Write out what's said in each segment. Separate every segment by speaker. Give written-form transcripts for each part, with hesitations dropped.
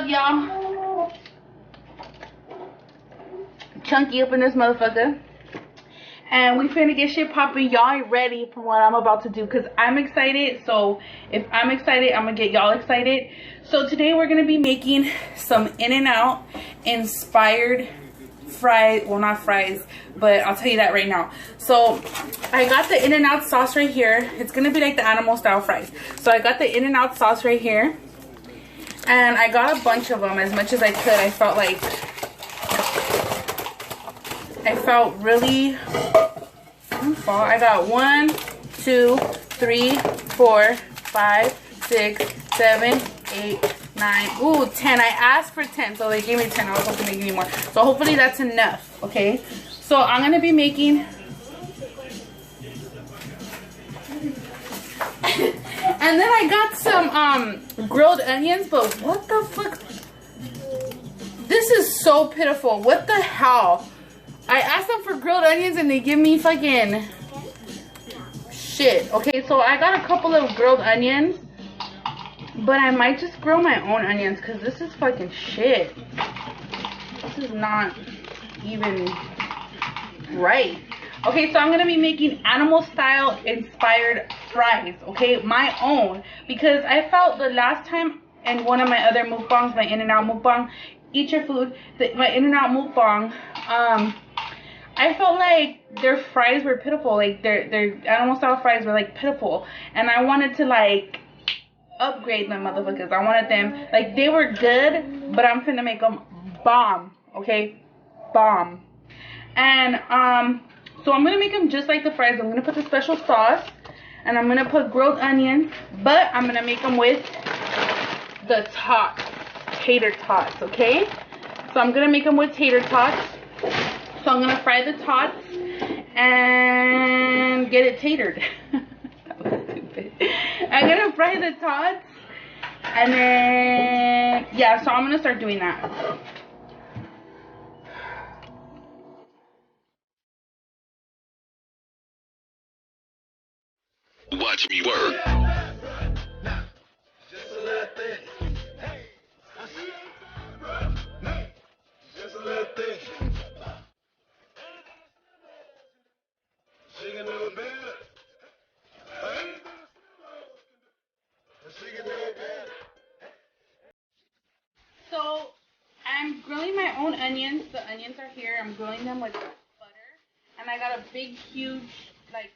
Speaker 1: up, y'all? Chunky up in this motherfucker. And we finna get shit popping. Y'all ain't ready for what I'm about to do because I'm excited. So if I'm excited, I'm gonna get y'all excited. So today we're gonna be making some In-N-Out inspired fries. Well, not fries, but I'll tell you that right now. So I got the In-N-Out sauce right here. It's gonna be like the animal style fries. So I got the In-N-Out sauce right here. And I got a bunch of them, as much as I could. I felt really, I got 1, 2, 3, 4, 5, 6, 7, 8, 9, ooh, 10. I asked for 10, so they gave me 10. I was hoping they give me more. So hopefully that's enough, okay? So I'm gonna be making and then I got some grilled onions, but what the fuck? This is so pitiful. What the hell? I asked them for grilled onions and they give me fucking shit. Okay, so I got a couple of grilled onions, but I might just grill my own onions because this is fucking shit. This is not even right. Okay, so I'm gonna be making animal style inspired fries, okay, my own, because I felt the last time in one of my other mukbangs, my In-N-Out mukbang, eat your food, my In-N-Out mukbang, I felt like their fries were pitiful, like their animal style fries were like pitiful, and I wanted to like upgrade them motherfuckers. I wanted them, like, they were good, but I'm finna make them bomb, okay, bomb. And so I'm gonna make them just like the fries. I'm gonna put the special sauce, and I'm gonna put grilled onions, but I'm gonna make them with the tots, tater tots, okay? So I'm gonna make them with tater tots. So I'm gonna fry the tots and get it tatered. That was stupid. I'm gonna fry the tots, and then yeah, so I'm gonna start doing that.
Speaker 2: Watch me work. Just a little thing. Just a little thing. She can do it better. She can do it better.
Speaker 1: So I'm grilling my own onions. The onions are here. I'm grilling them with butter. And I got a big, huge, like,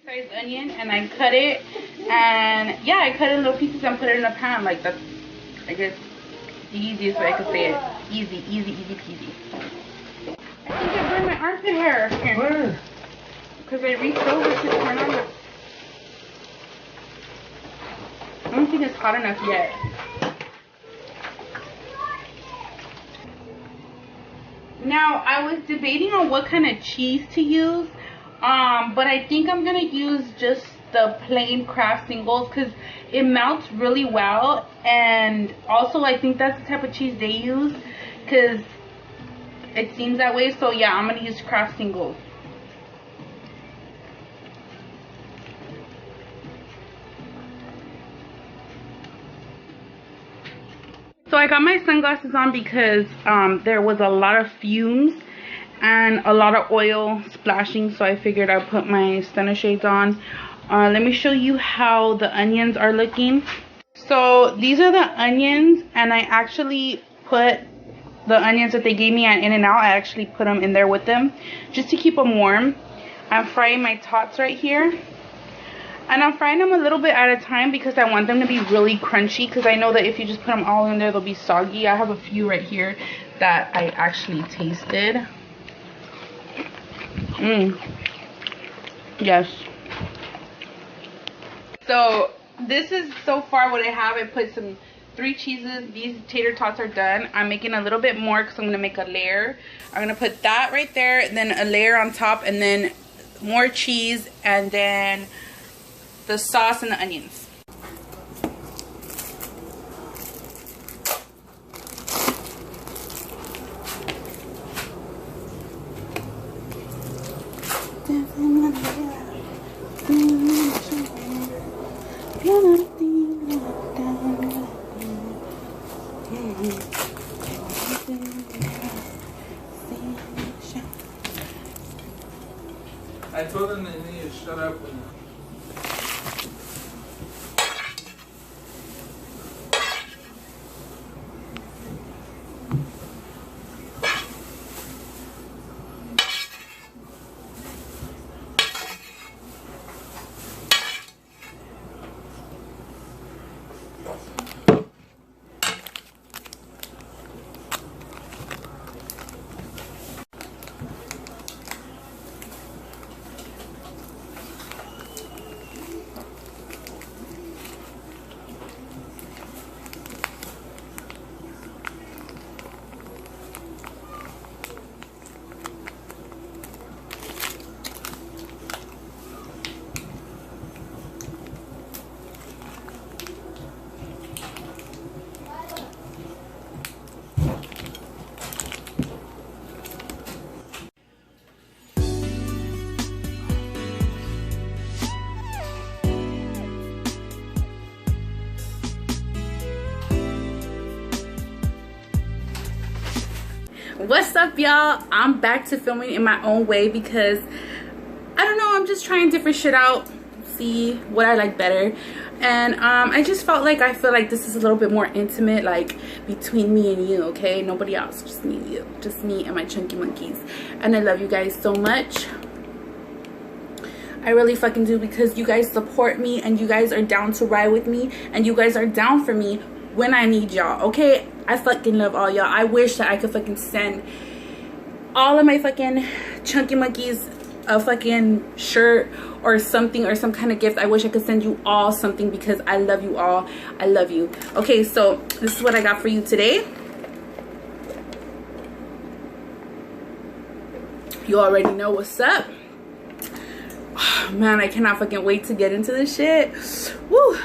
Speaker 1: sized onion, and I cut it, and yeah, I cut it in little pieces and put it in a pan. Like, that's, I guess, the easiest way I could say it. Easy, easy, easy peasy. I think I burned my armpit hair. Where? Because I reached over to turn on the... I don't think it's hot enough yet. Now, I was debating on what kind of cheese to use. But I think I'm gonna use just the plain Kraft singles because it melts really well, and also I think that's the type of cheese they use because it seems that way. So yeah, I'm gonna use Kraft singles. So I got my sunglasses on because there was a lot of fumes and a lot of oil splashing, so I figured I'd put my stunner shades on. Let me show you how the onions are looking. So these are the onions, and I actually put the onions that they gave me at In-N-Out, I actually put them in there with them just to keep them warm. I'm frying my tots right here, and I'm frying them a little bit at a time because I want them to be really crunchy, because I know that if you just put them all in there, they'll be soggy. I have a few right here that I actually tasted. Yes. So this is so far what I have. I put some 3 cheeses. These tater tots are done. I'm making a little bit more because I'm gonna make a layer. I'm gonna put that right there, then a layer on top, and then more cheese, and then the sauce and the onions.
Speaker 3: I told them they need to shut up when
Speaker 1: What's up, y'all? I'm back to filming in my own way because I don't know, I'm just trying different shit out, see what I like better. And I just felt like I feel like this is a little bit more intimate, like between me and you, okay? Nobody else, just me and you, just me and my chunky monkeys. And I love you guys so much. I really fucking do, because you guys support me and you guys are down to ride with me and you guys are down for me when I need y'all, okay? I fucking love all y'all. I wish that I could fucking send all of my fucking chunky monkeys a fucking shirt or something, or some kind of gift. I wish I could send you all something, because I love you all. I love you. Okay, so this is what I got for you today. You already know what's up. Oh, man, I cannot fucking wait to get into this shit. Woo!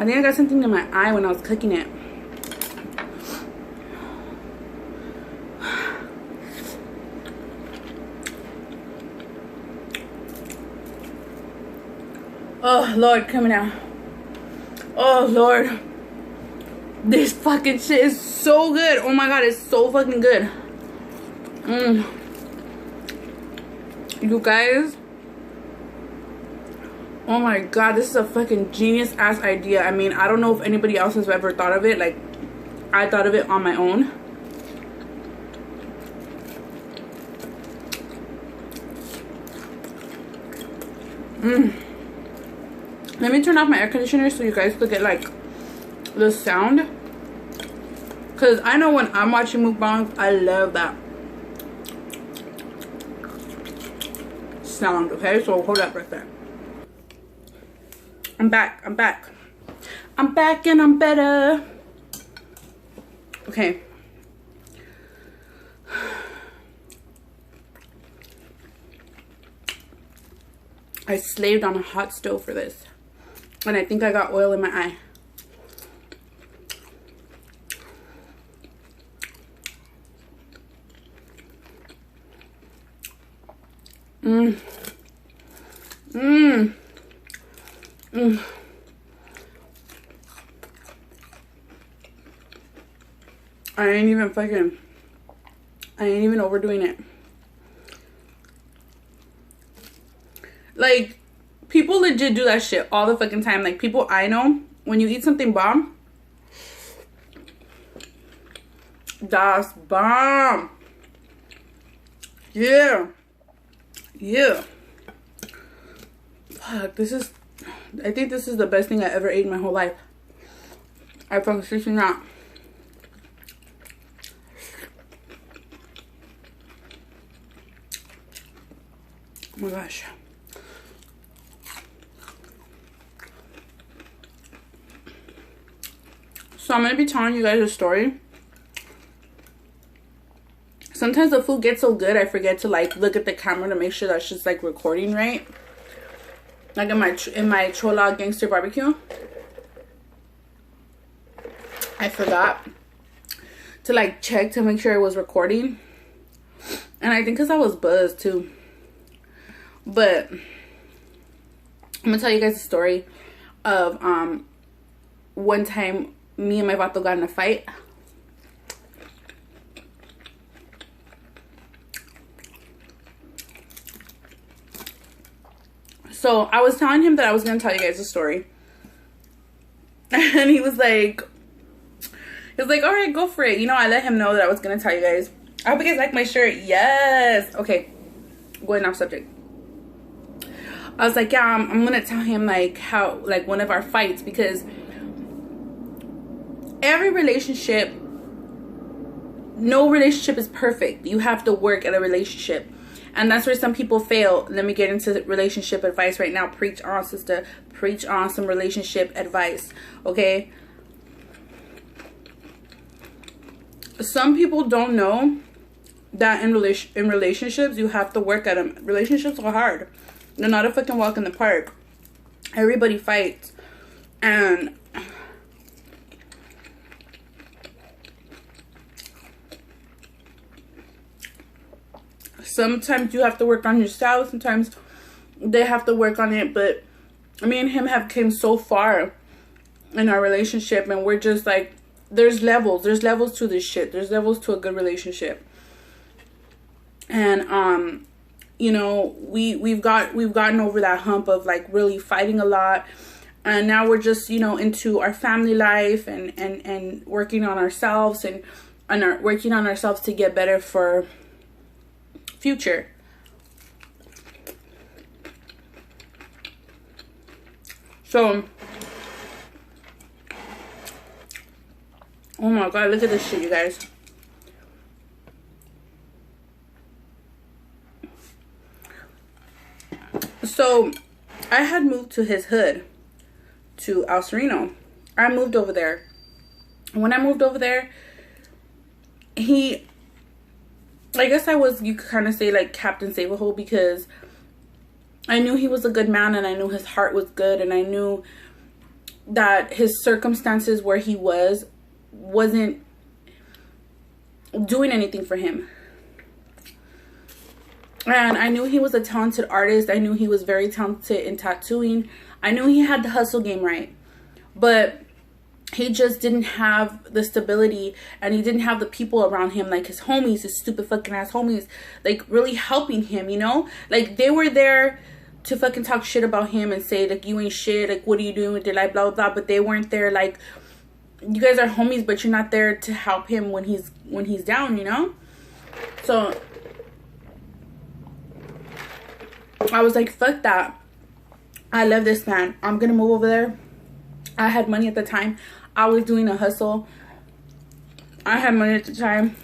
Speaker 1: I think I got something in my eye when I was cooking it. Oh, Lord, coming out. Oh, Lord. This fucking shit is so good. Oh, my God, it's so fucking good. You guys. Oh, my God, this is a fucking genius-ass idea. I mean, I don't know if anybody else has ever thought of it. Like, I thought of it on my own. Let me turn off my air conditioner so you guys could get like the sound, because I know when I'm watching mukbangs, I love that sound. Okay, so hold up right there. I'm back. I'm back and I'm better. Okay. I slaved on a hot stove for this. And I think I got oil in my eye. I ain't even overdoing it. Like, people legit do that shit all the fucking time. Like, people I know, when you eat something bomb, das bomb. Yeah. Yeah. Fuck, this is, I think this is the best thing I ever ate in my whole life. I fucking seriously not. Oh my gosh. So I'm going to be telling you guys a story. Sometimes the food gets so good, I forget to like look at the camera to make sure that shit's like recording right. Like in my Chola Gangster Barbecue, I forgot to like check to make sure it was recording. And I think because I was buzzed too. But I'm gonna tell you guys a story of one time me and my vato got in a fight. So I was telling him that I was going to tell you guys a story. And he was like, all right, go for it. You know, I let him know that I was going to tell you guys. I hope you guys like my shirt. Yes. Okay. Going off subject. I was like, yeah, I'm going to tell him like how, like one of our fights, because every relationship, no relationship is perfect. You have to work at a relationship. And that's where some people fail. Let me get into relationship advice right now. Preach on, sister. Preach on some relationship advice. Okay? Some people don't know that in relationships, you have to work at them. Relationships are hard. They're not a fucking walk in the park. Everybody fights. And sometimes you have to work on yourself. Sometimes they have to work on it. But me and him have came so far in our relationship. And we're just like, there's levels. There's levels to this shit. There's levels to a good relationship. And, you know, we've gotten over that hump of like really fighting a lot. And now we're just, you know, into our family life and working on ourselves and working on ourselves to get better for future. So, oh my God, look at this shit, you guys. So, I had moved to his hood, to El Sereno. I moved over there. When I moved over there, I guess I was, you could kind of say like Captain Save-A-Hole, because I knew he was a good man and I knew his heart was good, and I knew that his circumstances where he wasn't doing anything for him. And I knew he was a talented artist. I knew he was very talented in tattooing. I knew he had the hustle game right. But he just didn't have the stability, and he didn't have the people around him, like his homies, his stupid fucking ass homies, like really helping him, you know? Like they were there to fucking talk shit about him and say like, you ain't shit, like what are you doing with your life, blah, blah, blah. But they weren't there like, you guys are homies, but you're not there to help him when he's down, you know? So I was like, fuck that. I love this man. I'm gonna move over there. I had money at the time. I was doing a hustle. I had money at the time.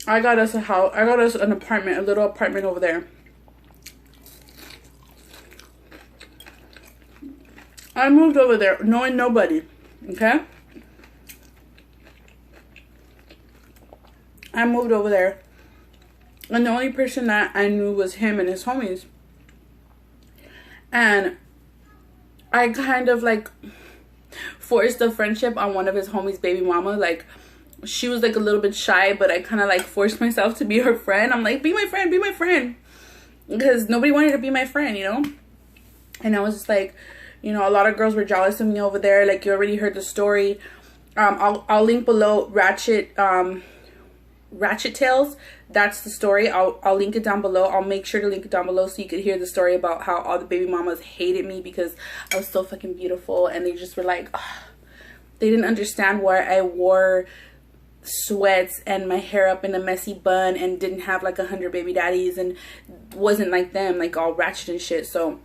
Speaker 1: I got us a house. I got us an apartment, a little apartment over there. I moved over there knowing nobody. Okay? I moved over there. And the only person that I knew was him and his homies. And I kind of like forced a friendship on one of his homies' baby mama. Like, she was like a little bit shy, but I kind of like forced myself to be her friend. I'm like, be my friend, be my friend. Because nobody wanted to be my friend, you know? And I was just like, you know, a lot of girls were jealous of me over there. Like, you already heard the story. I'll link below Ratchet Tales. That's the story. I'll link it down below. I'll make sure to link it down below so you could hear the story about how all the baby mamas hated me because I was so fucking beautiful, and they just were like, ugh. They didn't understand why I wore sweats and my hair up in a messy bun and didn't have like 100 baby daddies and wasn't like them, like all ratchet and shit. So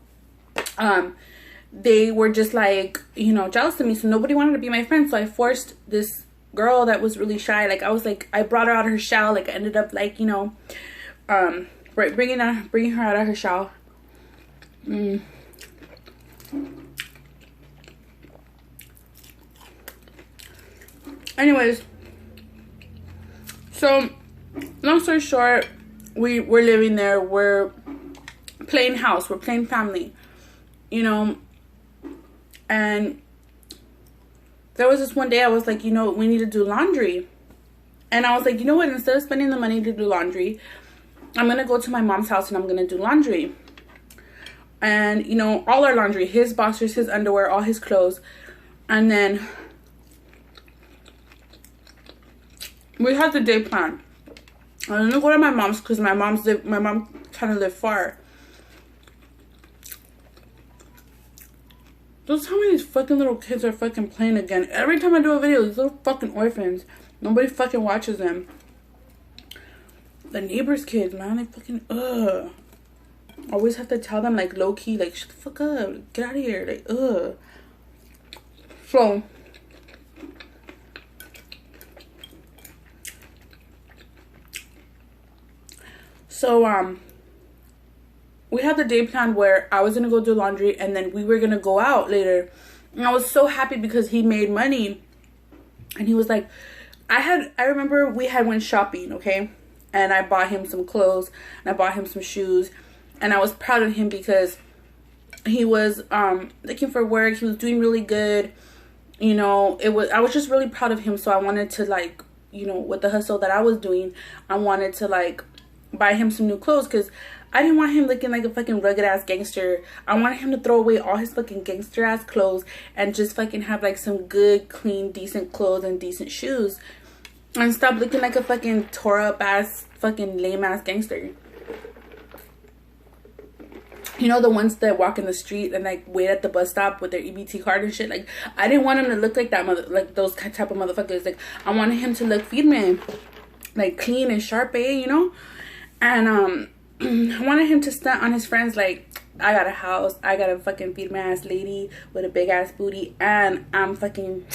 Speaker 1: they were just like, you know, jealous of me, so nobody wanted to be my friend. So I forced this girl that was really shy. Like, I was like, I brought her out of her shell. Like, I ended up like, you know, bringing her out of her shell. Anyways, so long story short, we're living there. We're playing house. We're playing family, you know. And there was this one day I was like, you know, we need to do laundry. And I was like, you know what? Instead of spending the money to do laundry, I'm going to go to my mom's house and I'm going to do laundry. And, you know, all our laundry, his boxers, his underwear, all his clothes. And then we had the day plan. I'm going to go to my mom's because my mom kind of lived far. Don't tell me these fucking little kids are fucking playing again. Every time I do a video, these little fucking orphans, nobody fucking watches them. The neighbors' kids, man, they fucking, always have to tell them, like, low-key, like, shut the fuck up, get out of here, like, So, we had the day planned where I was gonna go do laundry and then we were gonna go out later. And I was so happy because he made money. And he was like, I remember we had went shopping, okay? And I bought him some clothes and I bought him some shoes. And I was proud of him because he was looking for work. He was doing really good. You know, I was just really proud of him. So I wanted to, like, you know, with the hustle that I was doing, I wanted to, like, buy him some new clothes because I didn't want him looking like a fucking rugged ass gangster. I wanted him to throw away all his fucking gangster ass clothes and just fucking have like some good, clean, decent clothes and decent shoes. And stop looking like a fucking tore up ass, fucking lame ass gangster. You know, the ones that walk in the street and like wait at the bus stop with their EBT card and shit. Like, I didn't want him to look like that like those type of motherfuckers. Like, I wanted him to look firme, like clean and sharp, you know. And I wanted him to stunt on his friends like, I got a house, I got a fucking firme ass lady with a big ass booty, and I'm fucking,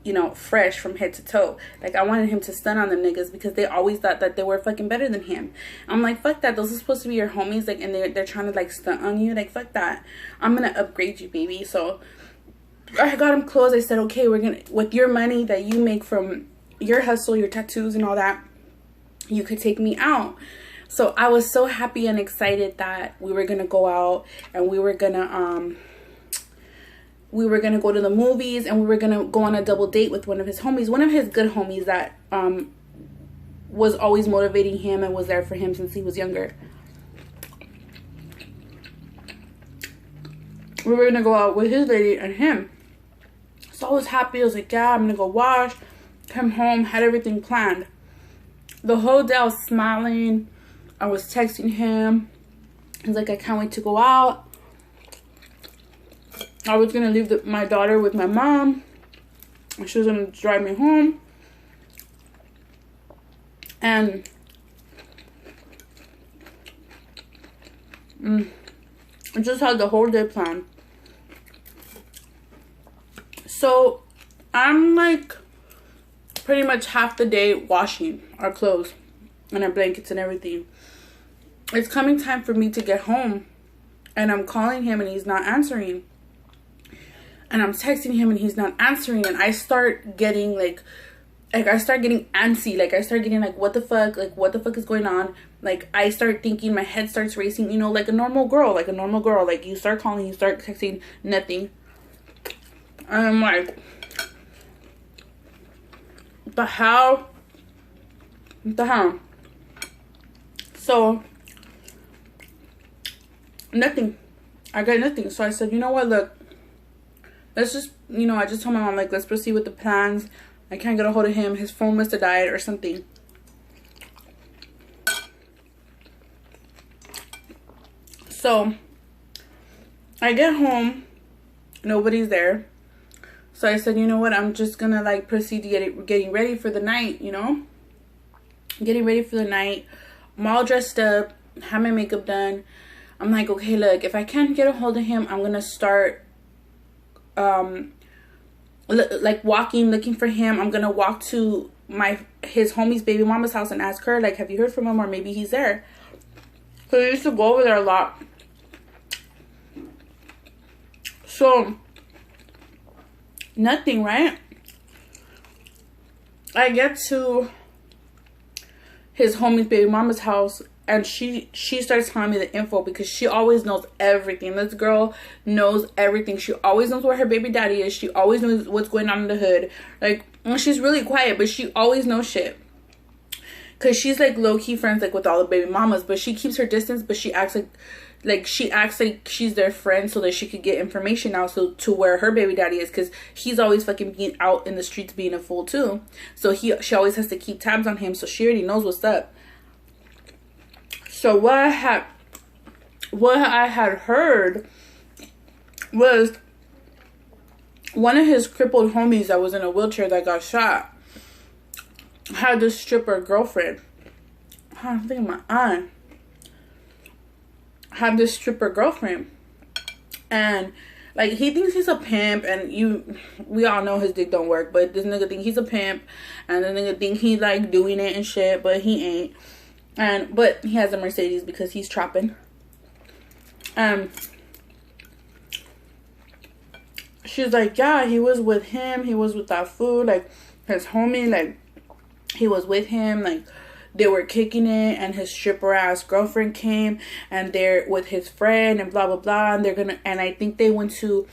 Speaker 1: you know, fresh from head to toe. Like, I wanted him to stunt on them niggas because they always thought that they were fucking better than him. I'm like, fuck that. Those are supposed to be your homies, like, and they're trying to like stunt on you. Like, fuck that. I'm gonna upgrade you, baby. So I got him clothes. I said, okay, we're gonna, with your money that you make from your hustle, your tattoos and all that, you could take me out. So I was so happy and excited that we were gonna go out and we were gonna go to the movies and we were gonna go on a double date with one of his homies, one of his good homies that was always motivating him and was there for him since he was younger. We were gonna go out with his lady and him. So I was happy. I was like, yeah, I'm gonna go wash, come home, had everything planned. The whole day I was smiling. I was texting him. He's like, I can't wait to go out. I was going to leave my daughter with my mom. And she was going to drive me home. And I just had the whole day planned. So I'm like pretty much half the day washing our clothes and our blankets and everything. It's coming time for me to get home, and I'm calling him and he's not answering, and I'm texting him and he's not answering, and I start getting like I start getting antsy. Like, I start getting like, what the fuck is going on? Like, I start thinking, my head starts racing, you know, like a normal girl. Like you start calling, you start texting, nothing. And I'm like, what the hell? So nothing. I got nothing. So I said, you know what, look, let's just, you know, I just told my mom, like, let's proceed with the plans. I can't get a hold of him. His phone must have died or something. So I get home, nobody's there. So I said, you know what, I'm just gonna like proceed to getting ready for the night, you know, getting ready for the night. I'm all dressed up, have my makeup done. I'm like, okay, look, if I can't get a hold of him, I'm gonna start like walking, looking for him. I'm gonna walk to his homie's baby mama's house and ask her, like, have you heard from him, or maybe he's there. So I used to go over there a lot. So nothing, right? I get to his homie's baby mama's house, and she starts telling me the info because she always knows everything. This girl knows everything. She always knows where her baby daddy is. She always knows what's going on in the hood. Like, she's really quiet, but she always knows shit. Cause she's like low-key friends like with all the baby mamas, but she keeps her distance, but she acts like she's their friend so that she could get information out so to where her baby daddy is, because he's always fucking being out in the streets being a fool too. So she always has to keep tabs on him, so she already knows what's up. So what I had heard was one of his crippled homies that was in a wheelchair that got shot had this stripper girlfriend. I'm thinking my eye. Had this stripper girlfriend. And like, he thinks he's a pimp, and we all know his dick don't work, but this nigga think he's a pimp, and the nigga think he like doing it and shit, but he ain't. But he has a Mercedes because he's trapping. She's like, yeah, he was with him, he was with that fool, like his homie, like he was with him, like they were kicking it, and his stripper ass girlfriend came, and they're with his friend, and blah blah blah, and I think they went to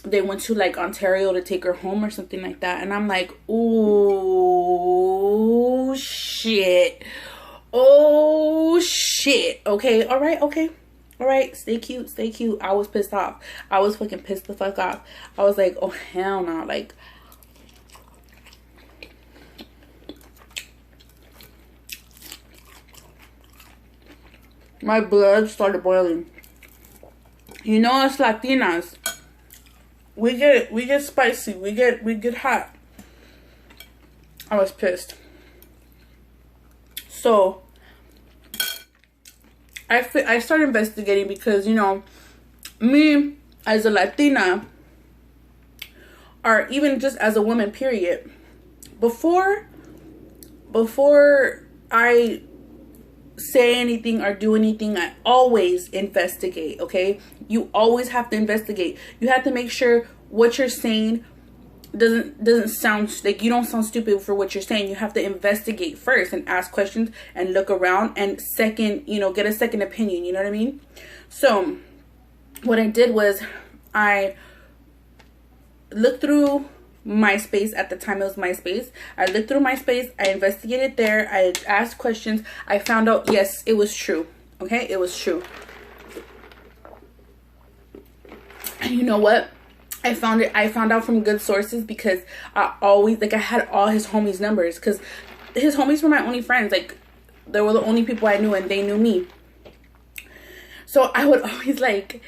Speaker 1: like Ontario to take her home or something like that. And I'm like, oh shit, okay, all right, stay cute. I was pissed off. I was fucking pissed the fuck off. I was like, oh hell no. Like, my blood started boiling. You know, us Latinas, we get spicy. We get hot. I was pissed. So I started investigating because, you know, me as a Latina, or even just as a woman, period, before I say anything or do anything, I always investigate. Okay, you always have to investigate. You have to make sure what you're saying doesn't sound like, you don't sound stupid for what you're saying. You have to investigate first and ask questions and look around, and second, you know, get a second opinion, you know what I mean? So what I did was I looked through MySpace. At the time it was MySpace. I looked through MySpace, I investigated there, I asked questions, I found out, yes, it was true. Okay, it was true. And you know what, I found out from good sources, because I always, like, I had all his homies' numbers, because his homies were my only friends. Like, they were the only people I knew, and they knew me. So I would always like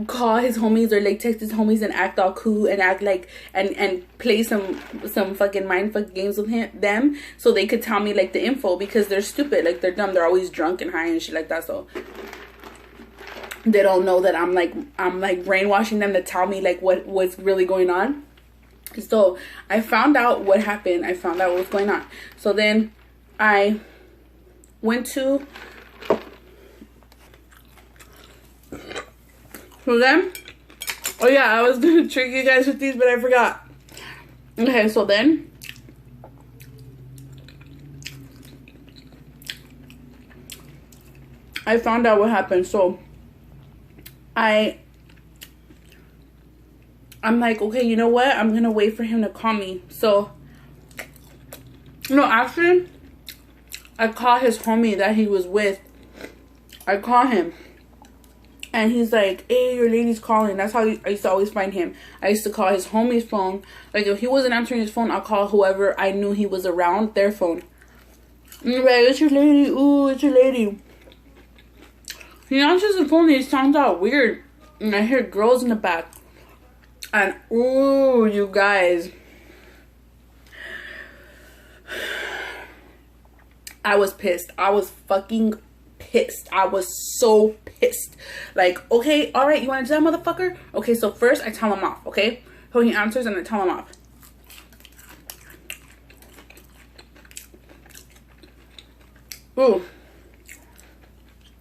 Speaker 1: call his homies or like text his homies and act all cool and act like and play some fucking mindfuck games with them, so they could tell me like the info, because they're stupid, like they're dumb, they're always drunk and high and shit like that, so they don't know that I'm like brainwashing them to tell me like what's really going on. So I found out what happened. I found out what was going on. So then I went to oh yeah, I was gonna trick you guys with these, but I forgot. Okay, so then I found out what happened. So I'm like, okay, you know what? I'm gonna wait for him to call me. So, no, after I call his homie that he was with, I call him. And he's like, hey, your lady's calling. That's how I used to always find him. I used to call his homie's phone. Like, if he wasn't answering his phone, I'll call whoever I knew he was around, their phone. And he's like, it's your lady. Ooh, it's your lady. He answers the phone and he sounds all weird. And I hear girls in the back. And, ooh, you guys. I was pissed. I was fucking pissed. I was so pissed. Like, okay, all right, you want to do that, motherfucker? Okay, so first I tell him off, okay? So he answers and I tell him off. Ooh.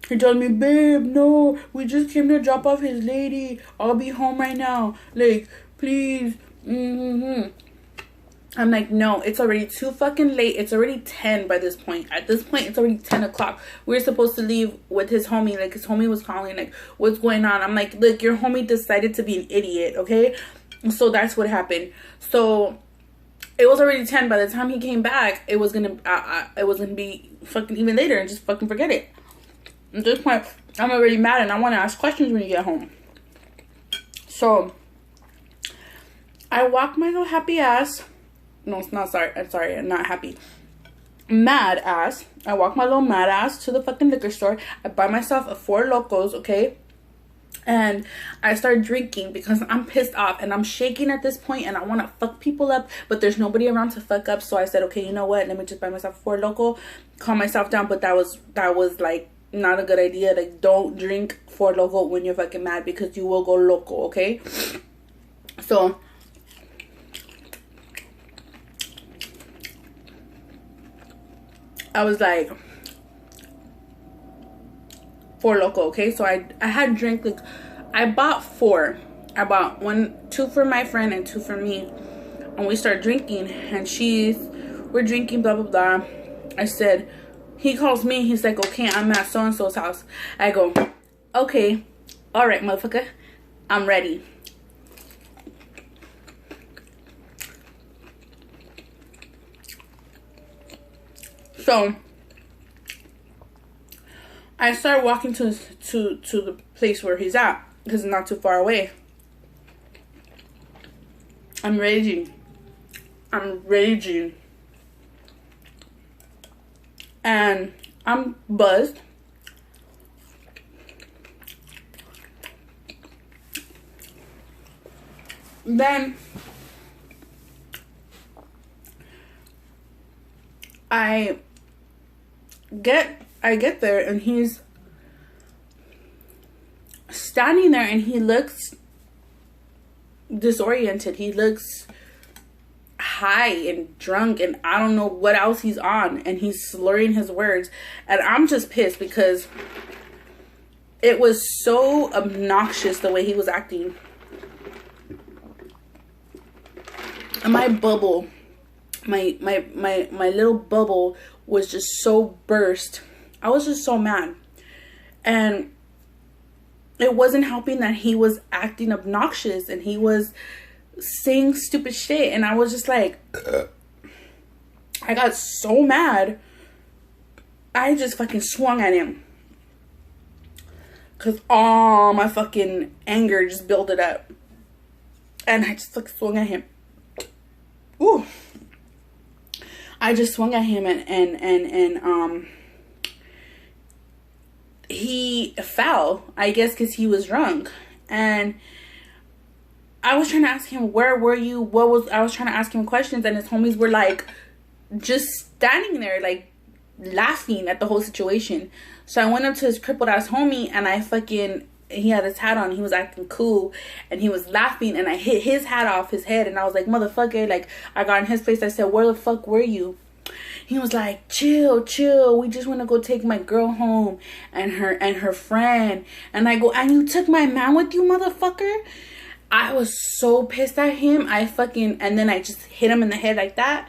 Speaker 1: He told me, babe, no, we just came to drop off his lady. I'll be home right now. Like, please. I'm like, no, it's already too fucking late. It's already 10 by this point. At this point, it's already 10 o'clock. We're supposed to leave with his homie. Like, his homie was calling, like, what's going on? I'm like, look, your homie decided to be an idiot, okay? So that's what happened. So it was already 10. By the time he came back, it was gonna be fucking even later, and just fucking forget it. At this point, I'm already mad, and I want to ask questions when you get home. So I walk my little happy ass. No, it's not, sorry. I'm sorry. I'm not happy. Mad ass. I walk my little mad ass to the fucking liquor store. I buy myself a 4 Locos, okay? And I started drinking because I'm pissed off and I'm shaking at this point and I want to fuck people up, but there's nobody around to fuck up. So I said, okay, you know what? Let me just buy myself a Four Loko, calm myself down. But that was like not a good idea. Like, don't drink Four Loko when you're fucking mad because you will go loco, okay? So I was like, Four Loko, okay? So I had drank, like, I bought 4. I bought 2 for my friend and 2 for me. And we started drinking, and we're drinking, blah, blah, blah. I said, he calls me, he's like, okay, I'm at so-and-so's house. I go, okay, all right, motherfucker, I'm ready. So I started walking to the place where he's at because it's not too far away. I'm raging. And I'm buzzed. Then I get there and he's standing there and he looks disoriented. He looks high and drunk and I don't know what else he's on, and he's slurring his words, and I'm just pissed because it was so obnoxious the way he was acting. And my bubble, my little bubble was just so burst. I was just so mad. And it wasn't helping that he was acting obnoxious and he was saying stupid shit. And I was just like, I got so mad. I just fucking swung at him. Because all my fucking anger just built it up. And I just like swung at him. Ooh. I just swung at him and he fell, I guess, because he was drunk. And I was trying to ask him, where were you? I was trying to ask him questions, and his homies were like just standing there like laughing at the whole situation. So I went up to his crippled ass homie and he had his hat on, he was acting cool and he was laughing, and I hit his hat off his head and I was like, motherfucker, like I got in his place. I said, where the fuck were you? He was like, chill, we just want to go take my girl home and her friend. And I go, and you took my man with you, motherfucker? I was so pissed at him. And then I just hit him in the head like that.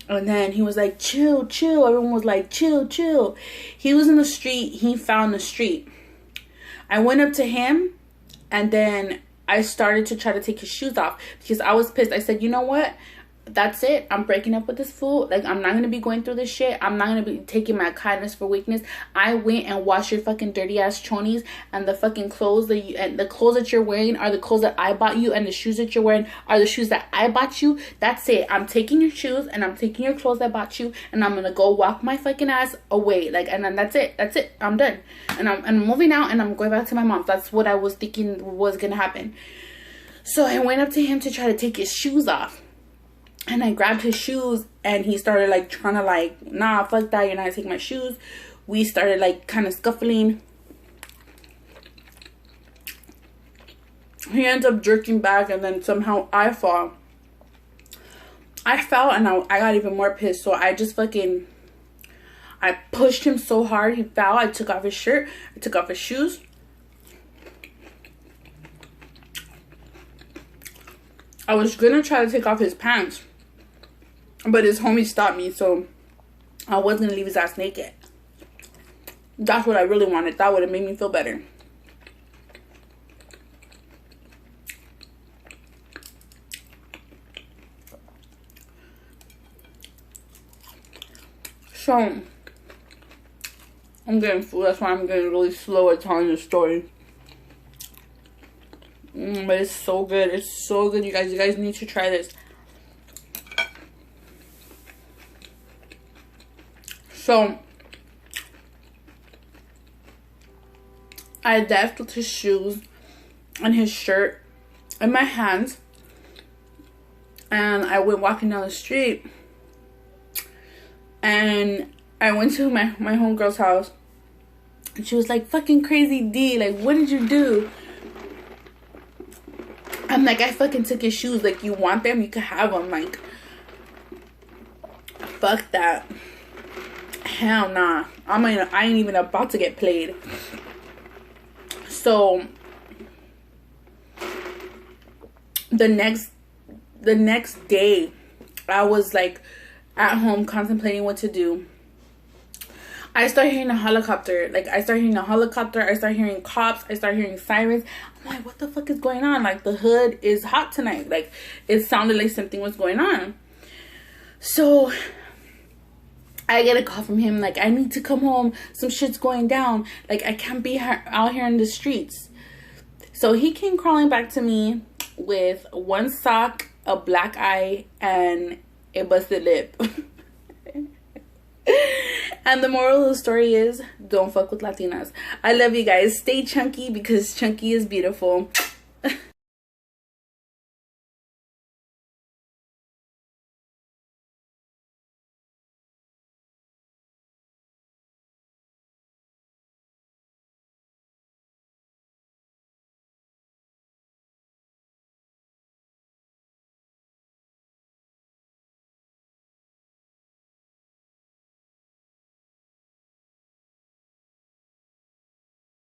Speaker 1: And then he was like, chill. Everyone was like, chill. He was in the street. He found the street. I went up to him and then I started to try to take his shoes off because I was pissed. I said, you know what? That's it. I'm breaking up with this fool. Like, I'm not going to be going through this shit. I'm not going to be taking my kindness for weakness. I went and washed your fucking dirty ass chonies, and the fucking clothes the clothes that you're wearing are the clothes that I bought you, and the shoes that you're wearing are the shoes that I bought you. That's it. I'm taking your shoes and I'm taking your clothes I bought you, and I'm going to go walk my fucking ass away. Like, and then that's it. I'm done. And I'm moving out and I'm going back to my mom's. That's what I was thinking was going to happen. So I went up to him to try to take his shoes off. And I grabbed his shoes and he started like trying to like, nah, fuck that, you're not gonna take my shoes. We started like kind of scuffling. He ends up jerking back and then somehow I fall. I fell and I got even more pissed. So I just I pushed him so hard he fell. I took off his shirt. I took off his shoes. I was gonna try to take off his pants, but his homie stopped me, so I wasn't gonna leave his ass naked. That's what I really wanted. That would have made me feel better. So, I'm getting full. That's why I'm getting really slow at telling the story. But it's so good. It's so good, you guys. You guys need to try this. So, I left with his shoes and his shirt in my hands. And I went walking down the street. And I went to my homegirl's house. And she was like, fucking crazy D, like, what did you do? I'm like, I fucking took his shoes. Like, you want them? You can have them. Like, fuck that. Hell nah. I ain't even about to get played. So the next day, I was like at home contemplating what to do. I start hearing a helicopter. Like, I start hearing a helicopter. I start hearing cops. I start hearing sirens. I'm like, what the fuck is going on? Like, the hood is hot tonight. Like, it sounded like something was going on. So I get a call from him. Like, I need to come home. Some shit's going down. Like, I can't be out here in the streets. So he came crawling back to me with one sock, a black eye, and a busted lip. And the moral of the story is, don't fuck with Latinas. I love you guys. Stay chunky because chunky is beautiful.